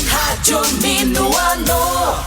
Rádio Minuano.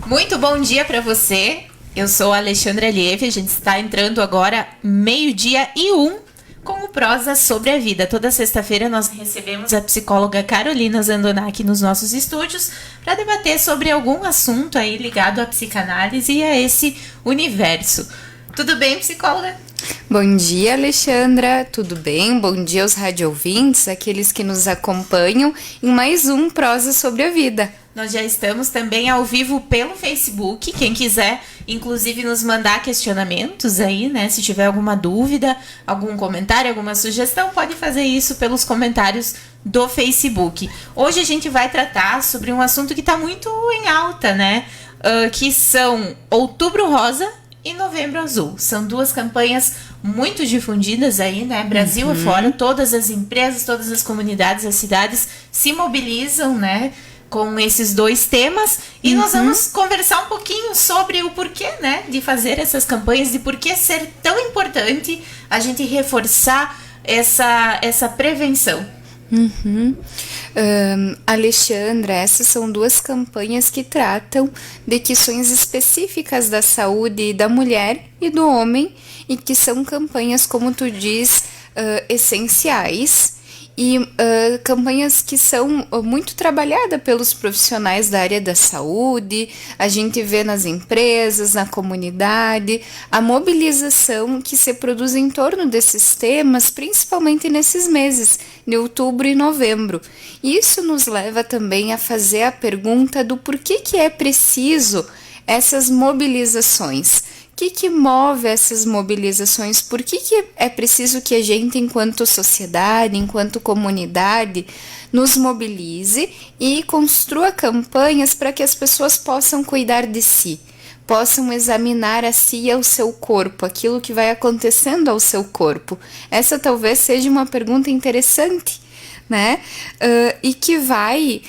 Muito bom dia para você. Eu sou a Alexandra Lieve. A gente está entrando agora 12:01 com o Prosa sobre a Vida. Toda sexta-feira nós recebemos a psicóloga Carolina Zandonac nos nossos estúdios para debater sobre algum assunto aí ligado à psicanálise e a esse universo. Tudo bem, psicóloga? Bom dia, Alexandra, tudo bem? Bom dia aos rádio-ouvintes, aqueles que nos acompanham em mais um Prosa sobre a Vida. Nós já estamos também ao vivo pelo Facebook. Quem quiser, inclusive, nos mandar questionamentos aí, né? Se tiver alguma dúvida, algum comentário, alguma sugestão, pode fazer isso pelos comentários do Facebook. Hoje a gente vai tratar sobre um assunto que está muito em alta, né? Que são Outubro Rosa e Novembro Azul. São duas campanhas muito difundidas aí, né? Brasil afora, todas as empresas, todas as comunidades, as cidades se mobilizam, né? Com esses dois temas. E nós vamos conversar um pouquinho sobre o porquê, né? De fazer essas campanhas, de por que ser tão importante a gente reforçar essa prevenção. Alexandra, essas são duas campanhas que tratam de questões específicas da saúde da mulher e do homem e que são campanhas, como tu diz, essenciais e campanhas que são muito trabalhadas pelos profissionais da área da saúde. A gente vê nas empresas, na comunidade, a mobilização que se produz em torno desses temas, principalmente nesses meses de outubro e novembro. Isso nos leva também a fazer a pergunta do porquê que é preciso essas mobilizações. O que move essas mobilizações? Por que é preciso que a gente, enquanto sociedade, enquanto comunidade, nos mobilize e construa campanhas para que as pessoas possam cuidar de si, possam examinar a si e ao seu corpo, aquilo que vai acontecendo ao seu corpo? Essa talvez seja uma pergunta interessante, né? E que vai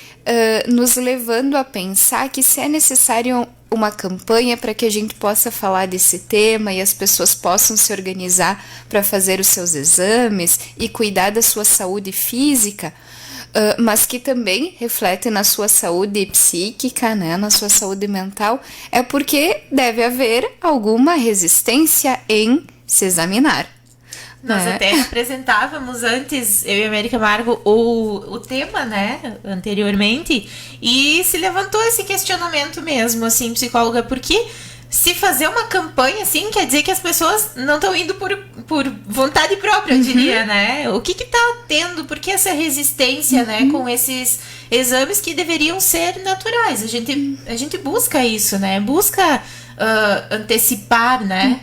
nos levando a pensar que se é necessário uma campanha para que a gente possa falar desse tema e as pessoas possam se organizar para fazer os seus exames e cuidar da sua saúde física, mas que também reflete na sua saúde psíquica, né, na sua saúde mental, é porque deve haver alguma resistência em se examinar. Nós até apresentávamos antes, eu e a América Margo, o tema, né, anteriormente, e se levantou esse questionamento mesmo, assim, psicóloga, porque se fazer uma campanha, assim, quer dizer que as pessoas não estão indo por vontade própria, eu diria, né? O que tá tendo, por que essa resistência, né, com esses exames que deveriam ser naturais? A gente busca isso, né, busca antecipar, né?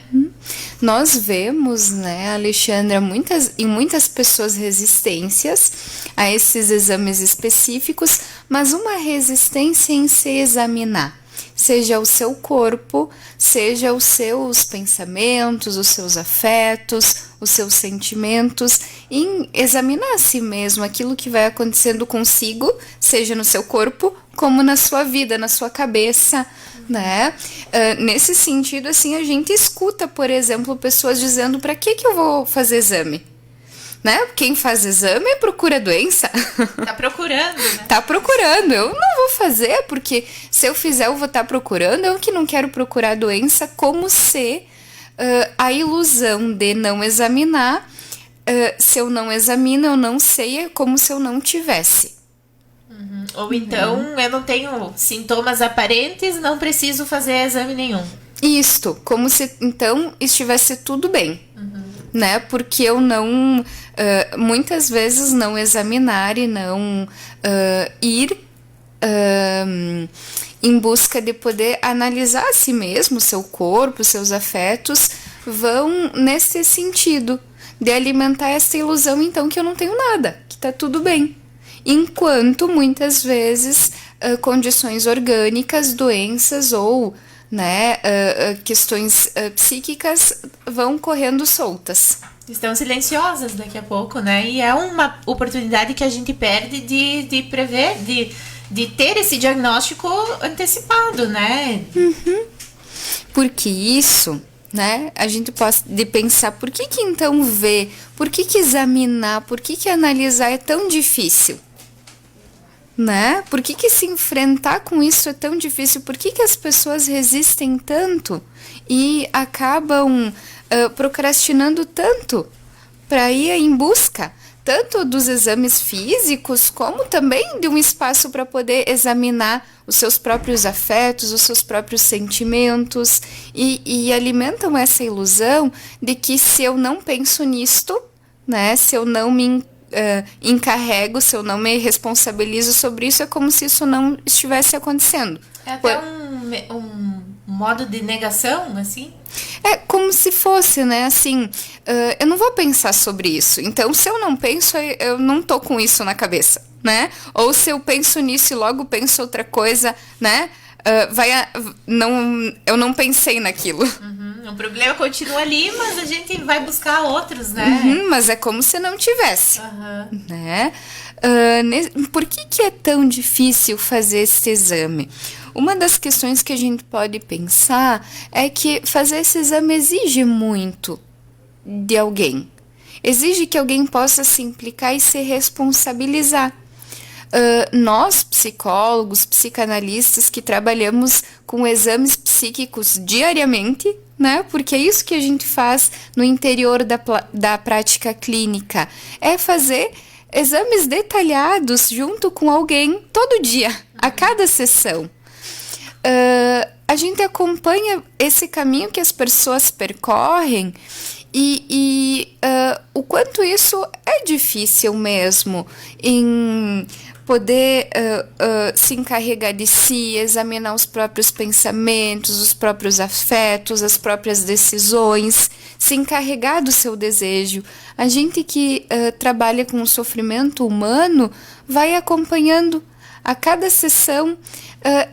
Nós vemos, né, Alexandra, em muitas pessoas resistências a esses exames específicos, mas uma resistência em se examinar, seja o seu corpo, seja os seus pensamentos, os seus afetos, os seus sentimentos, em examinar a si mesmo, aquilo que vai acontecendo consigo, seja no seu corpo, como na sua vida, na sua cabeça, né? Nesse sentido, assim, a gente escuta, por exemplo, pessoas dizendo: para que eu vou fazer exame? Né? Quem faz exame procura doença. Tá procurando, né? Tá procurando. Eu não vou fazer, porque se eu fizer eu vou estar procurando. Eu que não quero procurar doença, como se a ilusão de não examinar, se eu não examino, eu não sei, é como se eu não tivesse. Ou então, eu não tenho sintomas aparentes, não preciso fazer exame nenhum. Isto, como se então estivesse tudo bem, né? Porque eu não, muitas vezes não examinar e não ir em busca de poder analisar a si mesmo, seu corpo, seus afetos, vão nesse sentido de alimentar essa ilusão, então, que eu não tenho nada, que tá tudo bem. Enquanto muitas vezes condições orgânicas, doenças ou, né, questões psíquicas vão correndo soltas. Estão silenciosas daqui a pouco, né? E é uma oportunidade que a gente perde de prever, de ter esse diagnóstico antecipado, né? Porque isso né? A gente pode pensar, por que então ver, por que examinar, por que analisar é tão difícil? Né? Por que se enfrentar com isso é tão difícil? Por que as pessoas resistem tanto e acabam procrastinando tanto para ir em busca tanto dos exames físicos, como também de um espaço para poder examinar os seus próprios afetos, os seus próprios sentimentos, e alimentam essa ilusão de que se eu não penso nisto, né, se eu não me encarrego, se eu não me responsabilizo sobre isso, é como se isso não estivesse acontecendo. É até um modo de negação, assim? É como se fosse, né, assim, eu não vou pensar sobre isso, então se eu não penso, eu não tô com isso na cabeça, né, ou se eu penso nisso e logo penso outra coisa, né, eu não pensei naquilo. O problema continua ali, mas a gente vai buscar outros, né? Mas é como se não tivesse, né? Por que é tão difícil fazer esse exame? Uma das questões que a gente pode pensar é que fazer esse exame exige muito de alguém. Exige que alguém possa se implicar e se responsabilizar. Nós, psicólogos, psicanalistas que trabalhamos com exames psíquicos diariamente, né? Porque é isso que a gente faz no interior da prática clínica, é fazer exames detalhados junto com alguém todo dia, a cada sessão. A gente acompanha esse caminho que as pessoas percorrem e o quanto isso é difícil mesmo em poder se encarregar de si, examinar os próprios pensamentos, os próprios afetos, as próprias decisões, se encarregar do seu desejo. A gente que trabalha com o sofrimento humano vai acompanhando a cada sessão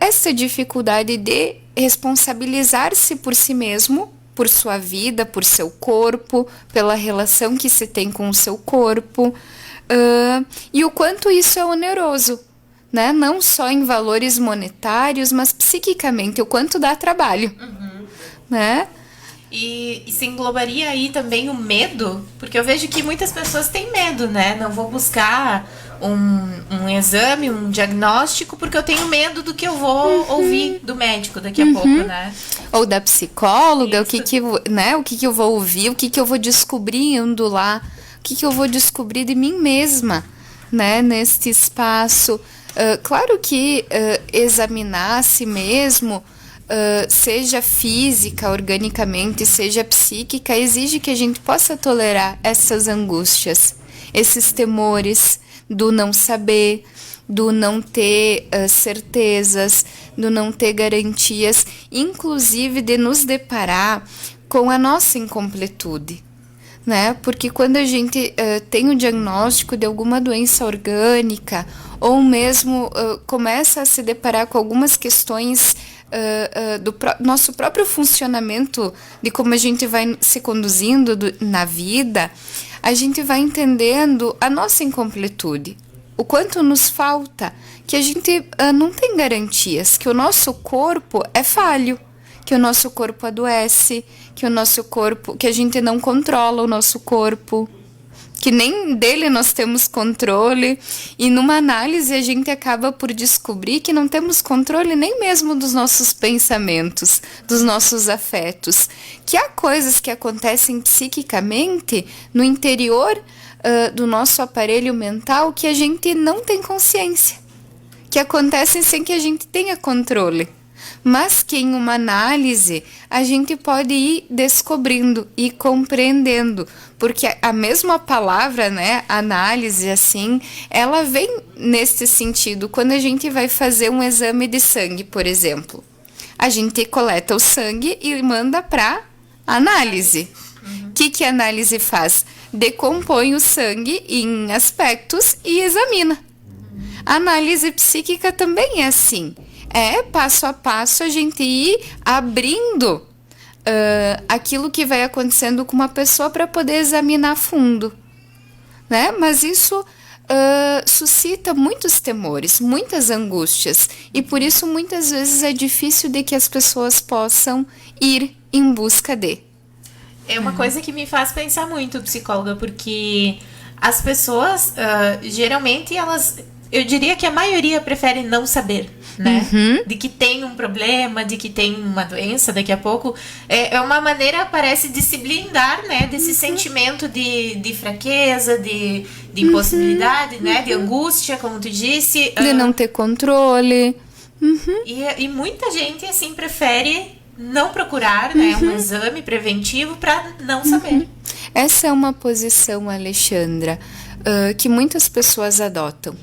essa dificuldade de responsabilizar-se por si mesmo, por sua vida, por seu corpo, pela relação que se tem com o seu corpo, e o quanto isso é oneroso, né? Não só em valores monetários, mas psiquicamente, o quanto dá trabalho, né? E se englobaria aí também o medo? Porque eu vejo que muitas pessoas têm medo, né? Não vou buscar um exame, um diagnóstico, porque eu tenho medo do que eu vou ouvir do médico daqui a pouco, né? Ou da psicóloga, o que eu vou ouvir, o que eu vou descobrir indo lá, o que eu vou descobrir de mim mesma, né, neste espaço. Claro que examinar a si mesmo, seja física, organicamente, seja psíquica, exige que a gente possa tolerar essas angústias, esses temores do não saber, do não ter certezas, do não ter garantias, inclusive de nos deparar com a nossa incompletude, né? Porque quando a gente tem o diagnóstico de alguma doença orgânica, ou mesmo começa a se deparar com algumas questões do nosso próprio funcionamento, de como a gente vai se conduzindo na vida, a gente vai entendendo a nossa incompletude, o quanto nos falta, que a gente não tem garantias, que o nosso corpo é falho, que o nosso corpo adoece, que a gente não controla o nosso corpo, que nem dele nós temos controle, e numa análise a gente acaba por descobrir que não temos controle nem mesmo dos nossos pensamentos, dos nossos afetos, que há coisas que acontecem psiquicamente no interior do nosso aparelho mental que a gente não tem consciência, que acontecem sem que a gente tenha controle, mas que em uma análise a gente pode ir descobrindo e compreendendo, porque a mesma palavra, né, análise, assim, ela vem nesse sentido. Quando a gente vai fazer um exame de sangue, por exemplo, a gente coleta o sangue e manda para análise. O que a análise faz? Decompõe o sangue em aspectos e examina. A análise psíquica também é assim. É passo a passo a gente ir abrindo aquilo que vai acontecendo com uma pessoa para poder examinar a fundo, né? Mas isso suscita muitos temores, muitas angústias, e por isso muitas vezes é difícil de que as pessoas possam ir em busca de, É uma coisa que me faz pensar muito, psicóloga, porque as pessoas, geralmente, eu diria que a maioria prefere não saber, né? De que tem um problema, de que tem uma doença daqui a pouco. É uma maneira, parece, de se blindar, né? Desse sentimento de fraqueza, de impossibilidade, né? De angústia, como tu disse. De não ter controle. E muita gente, assim, prefere não procurar, né? Um exame preventivo para não saber. Essa é uma posição, Alexandra, que muitas pessoas adotam.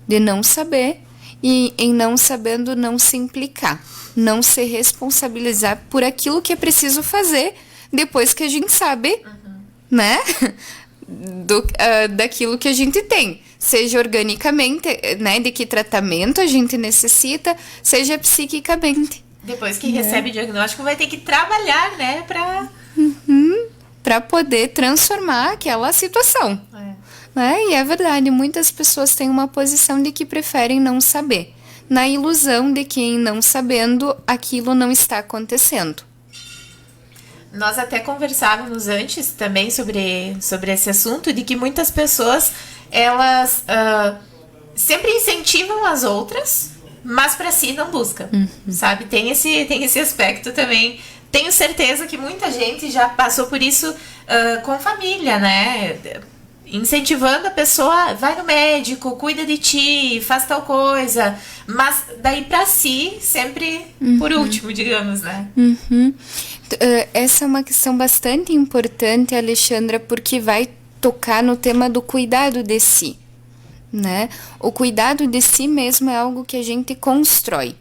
De não saber e, em não sabendo, não se implicar. Não se responsabilizar por aquilo que é preciso fazer depois que a gente sabe, né? Daquilo que a gente tem. Seja organicamente, né? De que tratamento a gente necessita, seja psiquicamente. Depois que recebe o diagnóstico, vai ter que trabalhar, né? Para poder transformar aquela situação. E é verdade, muitas pessoas têm uma posição de que preferem não saber, na ilusão de que, em não sabendo, aquilo não está acontecendo. Nós até conversávamos antes também sobre esse assunto, de que muitas pessoas, elas sempre incentivam as outras, mas para si não buscam, sabe? Tem esse aspecto também. Tenho certeza que muita gente já passou por isso com família, né? Incentivando a pessoa, vai no médico, cuida de ti, faz tal coisa, mas daí pra si, sempre por último, digamos, né? Essa é uma questão bastante importante, Alexandra, porque vai tocar no tema do cuidado de si, né? O cuidado de si mesmo é algo que a gente constrói.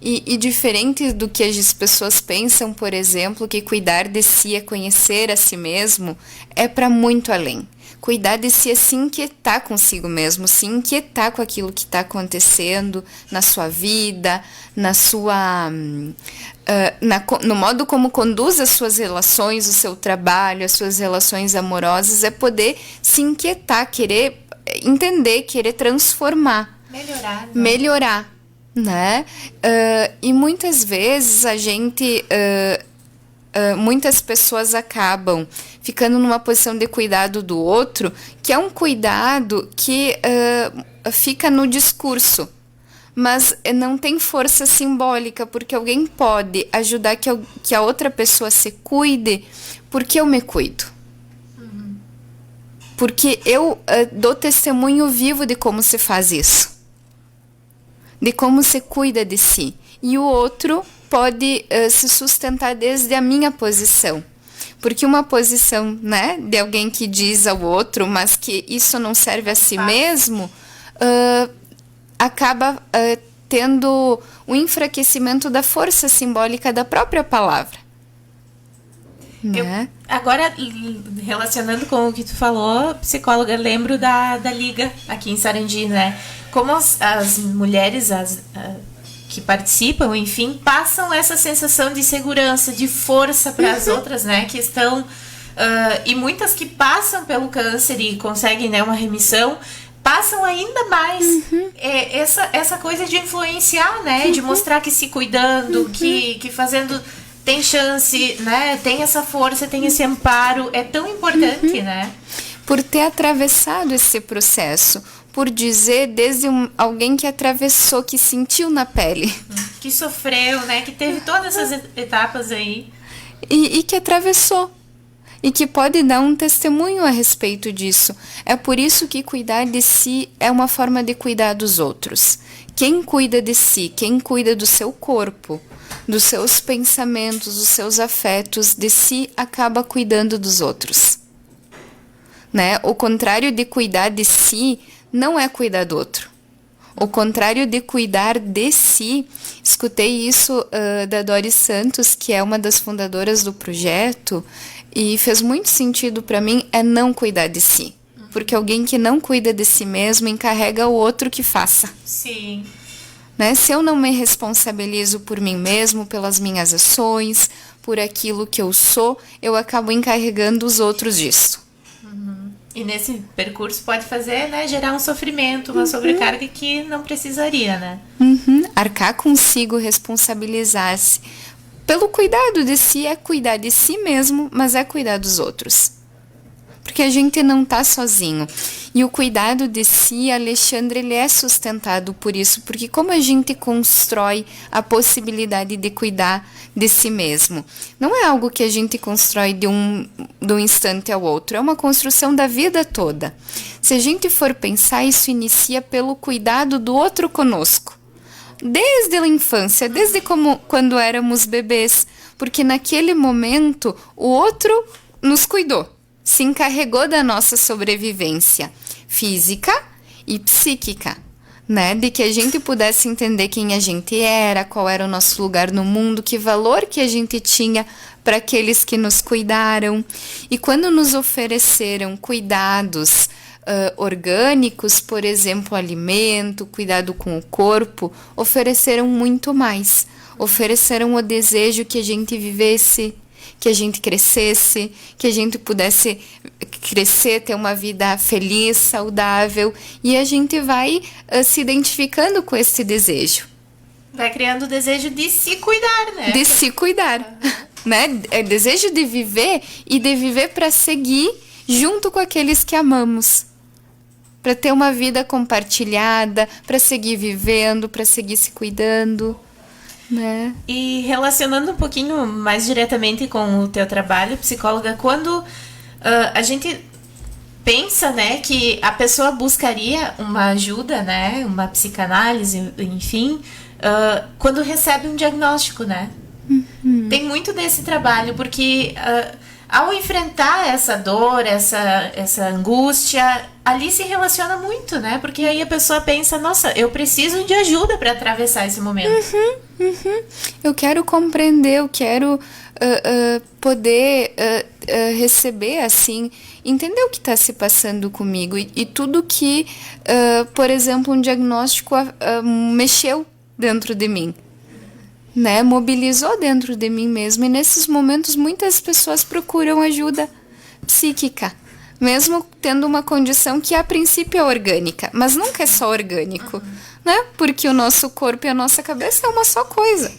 E diferente do que as pessoas pensam, por exemplo, que cuidar de si é conhecer a si mesmo, é para muito além. Cuidar de si é se inquietar consigo mesmo, se inquietar com aquilo que está acontecendo na sua vida, na sua, no modo como conduz as suas relações, o seu trabalho, as suas relações amorosas, é poder se inquietar, querer entender, querer transformar. Melhorar. Né? Melhorar, né? E muitas vezes a gente... muitas pessoas acabam ficando numa posição de cuidado do outro, que é um cuidado que fica no discurso, mas não tem força simbólica, porque alguém pode ajudar que a outra pessoa se cuide, porque eu me cuido. Porque eu dou testemunho vivo de como se faz isso, de como se cuida de si. E o outro pode se sustentar desde a minha posição. Porque uma posição, né, de alguém que diz ao outro, mas que isso não serve a si mesmo, acaba tendo um enfraquecimento da força simbólica da própria palavra. Né? Agora, relacionando com o que tu falou, psicóloga, lembro da Liga aqui em Sarandi, né? Como as mulheres... que participam, enfim, passam essa sensação de segurança, de força para as outras, né, que estão, e muitas que passam pelo câncer e conseguem, né, uma remissão, passam ainda mais essa coisa de influenciar, né, de mostrar que se cuidando, que fazendo, tem chance, né, tem essa força, tem esse amparo, é tão importante, né. Por ter atravessado esse processo, por dizer desde alguém que atravessou, que sentiu na pele. Que sofreu, né? Que teve todas essas etapas aí. E que atravessou. E que pode dar um testemunho a respeito disso. É por isso que cuidar de si é uma forma de cuidar dos outros. Quem cuida de si, quem cuida do seu corpo, dos seus pensamentos, dos seus afetos, de si, acaba cuidando dos outros. Né? O contrário de cuidar de si não é cuidar do outro. O contrário de cuidar de si, escutei isso da Doris Santos, que é uma das fundadoras do projeto, e fez muito sentido para mim, é não cuidar de si. Porque alguém que não cuida de si mesmo encarrega o outro que faça. Sim. Né? Se eu não me responsabilizo por mim mesmo, pelas minhas ações, por aquilo que eu sou, eu acabo encarregando os outros disso. E nesse percurso pode fazer, né, gerar um sofrimento, uma sobrecarga que não precisaria, né? Arcar consigo, responsabilizar-se pelo cuidado de si, é cuidar de si mesmo, mas é cuidar dos outros. Porque a gente não tá sozinho. E o cuidado de si, Alexandre, ele é sustentado por isso. Porque como a gente constrói a possibilidade de cuidar de si mesmo? Não é algo que a gente constrói de um instante ao outro. É uma construção da vida toda. Se a gente for pensar, isso inicia pelo cuidado do outro conosco. Desde a infância, desde quando éramos bebês. Porque naquele momento, o outro nos cuidou. Se encarregou da nossa sobrevivência física e psíquica, né? De que a gente pudesse entender quem a gente era, qual era o nosso lugar no mundo, que valor que a gente tinha para aqueles que nos cuidaram. E quando nos ofereceram cuidados orgânicos, por exemplo, alimento, cuidado com o corpo, ofereceram muito mais. Ofereceram o desejo que a gente vivesse, que a gente crescesse, que a gente pudesse crescer, ter uma vida feliz, saudável, e a gente vai se identificando com esse desejo. Vai criando o desejo de se cuidar, né? De se cuidar, né? É desejo de viver e de viver para seguir junto com aqueles que amamos. Para ter uma vida compartilhada, para seguir vivendo, para seguir se cuidando. Né? E relacionando um pouquinho mais diretamente com o teu trabalho, psicóloga, quando a gente pensa, né, que a pessoa buscaria uma ajuda, né, uma psicanálise, enfim, quando recebe um diagnóstico, né? Uhum. Tem muito desse trabalho, porque ao enfrentar essa dor, essa angústia, ali se relaciona muito, né? Porque aí a pessoa pensa, nossa, eu preciso de ajuda para atravessar esse momento. Eu quero compreender, eu quero poder receber, assim, entender o que está se passando comigo. E tudo que, por exemplo, um diagnóstico mexeu dentro de mim. Né, mobilizou dentro de mim mesmo, e nesses momentos muitas pessoas procuram ajuda psíquica, mesmo tendo uma condição que a princípio é orgânica, mas nunca é só orgânico, né? Porque o nosso corpo e a nossa cabeça é uma só coisa.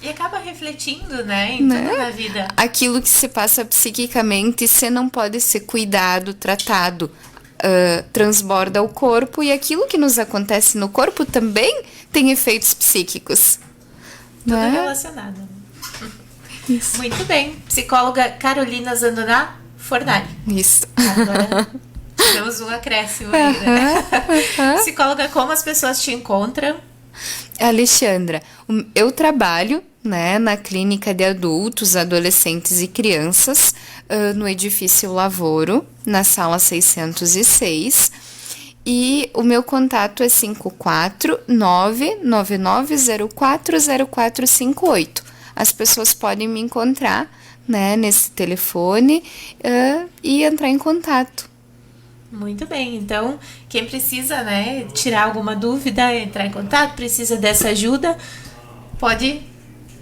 E acaba refletindo, né, em tudo na vida. Aquilo que se passa psiquicamente, se não pode ser cuidado, tratado, transborda o corpo, e aquilo que nos acontece no corpo também tem efeitos psíquicos. Tudo relacionado. Isso. Muito bem. Psicóloga Carolina Zandoná Fornari. Isso. Agora temos um acréscimo aí, né? Psicóloga, como as pessoas te encontram? Alexandra, eu trabalho, né, na clínica de adultos, adolescentes e crianças, no edifício Lavoro, na sala 606. E o meu contato é 549-9904-0458. As pessoas podem me encontrar, né, nesse telefone e entrar em contato. Muito bem. Então, quem precisa, né, tirar alguma dúvida, entrar em contato, precisa dessa ajuda, pode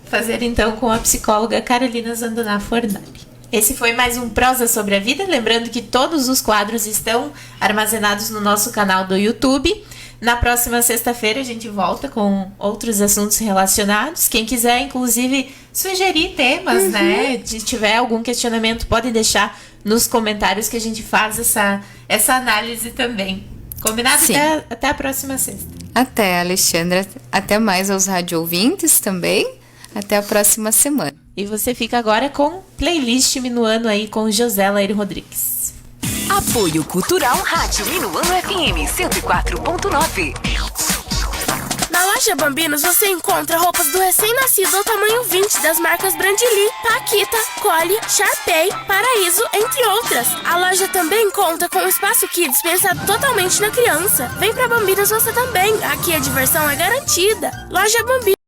fazer então com a psicóloga Carolina Zandoná Fornari. Esse foi mais um Prosa sobre a Vida. Lembrando que todos os quadros estão armazenados no nosso canal do YouTube. Na próxima sexta-feira a gente volta com outros assuntos relacionados. Quem quiser, inclusive, sugerir temas, né? Se tiver algum questionamento, pode deixar nos comentários que a gente faz essa análise também. Combinado? Até a próxima sexta. Até, Alexandra. Até mais aos rádio ouvintes também. Até a próxima semana. E você fica agora com playlist Minuano aí com José Lair Rodrigues. Apoio Cultural Rádio Minuano FM 104.9. Na loja Bambinos você encontra roupas do recém-nascido ao tamanho 20 das marcas Brandili, Paquita, Collie, Sharpay, Paraíso, entre outras. A loja também conta com um espaço kids pensado totalmente na criança. Vem pra Bambinos você também, aqui a diversão é garantida. Loja Bambinos.